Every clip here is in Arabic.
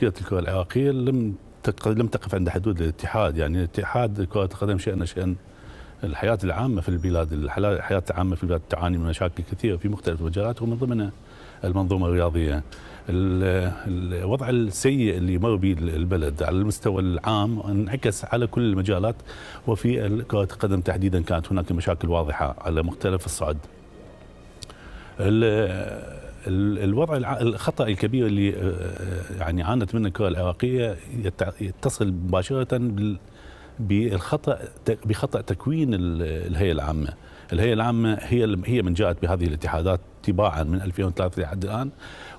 الكرة العراقية لم تقف عند حدود الاتحاد، يعني الاتحاد كرة القدم شأن الحياة العامة في البلاد، الحياة العامة في البلاد تعاني من مشاكل كثيرة في مختلف المجالات ومن ضمنها المنظومة الرياضية. الوضع السيء اللي يمر به البلد على المستوى العام انعكس على كل المجالات، وفي كرة القدم تحديدا كانت هناك مشاكل واضحة على مختلف الصعد. الوضع الخطأ الكبير اللي يعني عانت منه الكرة العراقية يتصل مباشرة بخطأ تكوين الهيئة العامة. الهيئة العامة هي من جاءت بهذه الاتحادات تباعا من 2003 لحد الآن،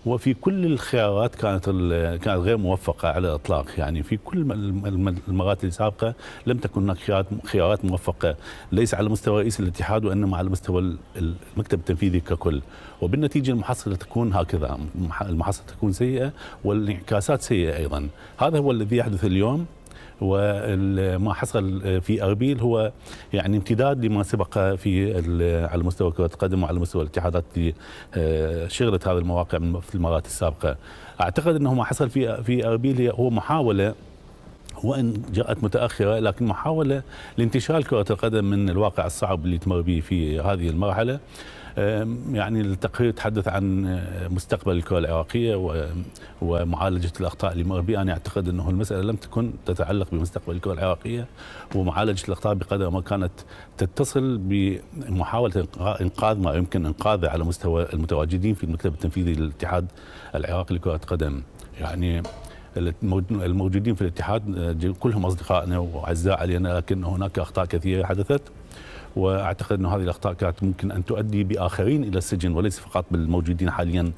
وفي كل الخيارات كانت غير موفقة على الإطلاق. يعني في كل المرات السابقة لم تكن هناك خيارات موفقة، ليس على مستوى رئيس الاتحاد وإنما على مستوى المكتب التنفيذي ككل، وبالنتيجة المحصلة تكون هكذا، المحصلة تكون سيئة والانعكاسات سيئة أيضا. هذا هو الذي يحدث اليوم، وما حصل في أربيل هو يعني امتداد لما سبق على مستوى كرة القدم وعلى مستوى الاتحادات اللي شغلت هذه المواقع في المرات السابقة. أعتقد أنه ما حصل في أربيل هو محاولة، وإن جاءت متأخرة، لكن محاولة لانتشال كرة القدم من الواقع الصعب اللي تمر به في هذه المرحلة. يعني التقرير تحدث عن مستقبل الكرة العراقية ومعالجة الأخطاء اللي مر بها. أنا أعتقد أنه المسألة لم تكن تتعلق بمستقبل الكرة العراقية ومعالجة الأخطاء بقدر ما كانت تتصل بمحاولة إنقاذ ما يمكن إنقاذه على مستوى المتواجدين في المكتب التنفيذي للاتحاد العراقي لكرة القدم. يعني الموجودين في الاتحاد كلهم أصدقائنا وأعزاء علينا، لكن هناك أخطاء كثيرة حدثت، واعتقد انه هذه الاخطاء كانت ممكن ان تؤدي باخرين الى السجن وليس فقط بالموجودين حاليا